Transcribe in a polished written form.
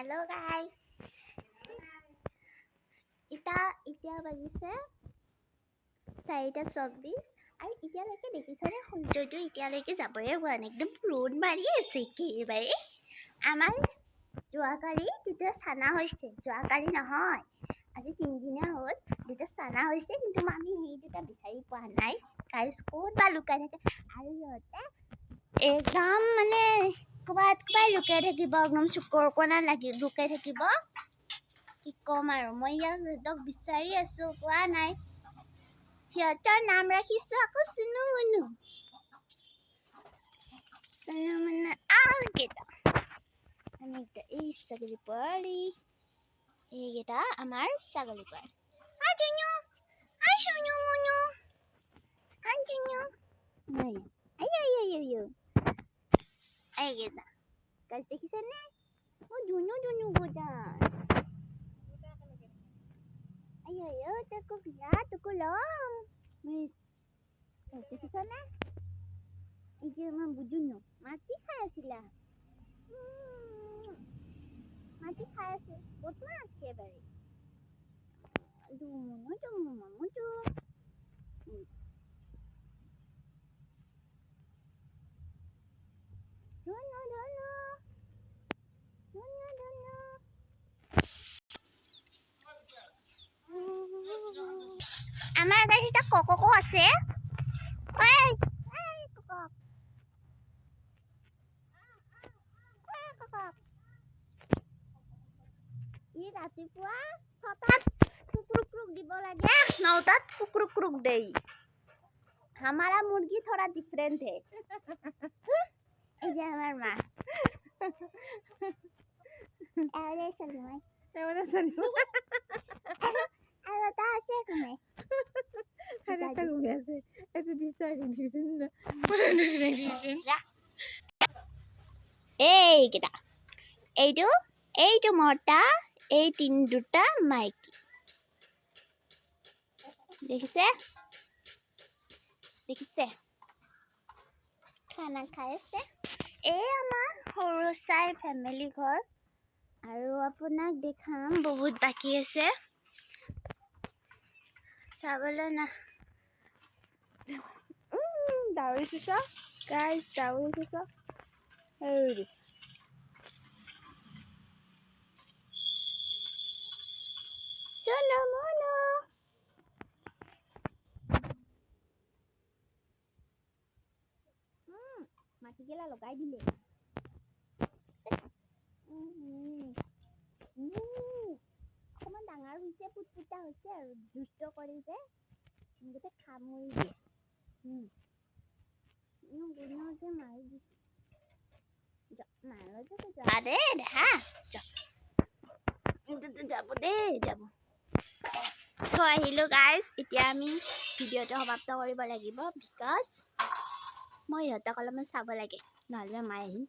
Hello guys. এতিয়া বাজিছে 4:24 আৰু এতিয়ালৈকে দেখিছানে সূৰ্যটো এতিয়ালৈকে যাবই হোৱা নাই, একদম ৰ'দ মাৰি আছে একেবাৰে। আমাৰ যোৱাকালি দুটা চানা হৈছে, যোৱাকালি নহয় আজি 3 দিনে হ'ল দুটা চানা হৈছে, কিন্তু আমি সেই দুটা বিচাৰি পোৱা নাই। গাইজ ক'ত বা লুকাই থাকে আৰু সিহঁতে একদম মানে ক'ৰবাত লুকাই থাকিব, একদম চুকৰ কোণা লুকাই থাকিব। কি ক'ম আৰু মই সিহঁতক বিচাৰি আছো, পোৱা নাই। সিহঁতৰ নাম ৰাখিছো আকৌ চুনু মুনু। কেইটা এই ছাগলী পোৱালি, এইকেইটা আমাৰ ছাগলী পোৱালি। এইকেইটা গাইজ দেখিছেনে? ধুনু গোটা তাকো বিৰাট তাকো লম দেখিছানে? এই যে আমাৰ বুজুনো মাটি খাই আছিলা, মাটি খাই আছে বদমাছ একেবাৰে। আমাৰ গাড়ী এটা ককো আছে। ই ৰাতিপুৱা 6টাত কুকুৰুক দিব লাগে, 9টাত কুকুৰুক দেই। हमारा मुर्गी थोड़ा डिफरेंट है। ये हमार माँ। अरे सलमान। अरे सलमान। अरे बता ऐसे कौन? अरे तक हो गया से। ऐसे डिसाइड এই কেটা এইটো মটা, এই দুটা মাইকী। দেখিছে খানা খাই আছে। এই আমাৰ সৰু চাই ফেমিলি ঘৰ, আৰু আপোনাক দেখাম বহুত বাকী আছে চাবলৈ না। দাউৰিছ গাইজ, দাউৰিছ এই চুনু মুনু। মাটিকেলা লগাই দিলে। অকমান ডাঙৰ হৈছে, পুটপুটা হৈছে আৰু দুষ্ট কৰি যে গোটেই খামুৰি দিয়ে। মাৰি দিছে যাব দেই যাব। থৈ আহিলো গাইজ, এতিয়া আমি ভিডিঅ'টো সমাপ্ত কৰিব লাগিব, বিকজ মই সিহঁতক অলপমান চাব লাগে, নহ'লে মায়ে আহিম।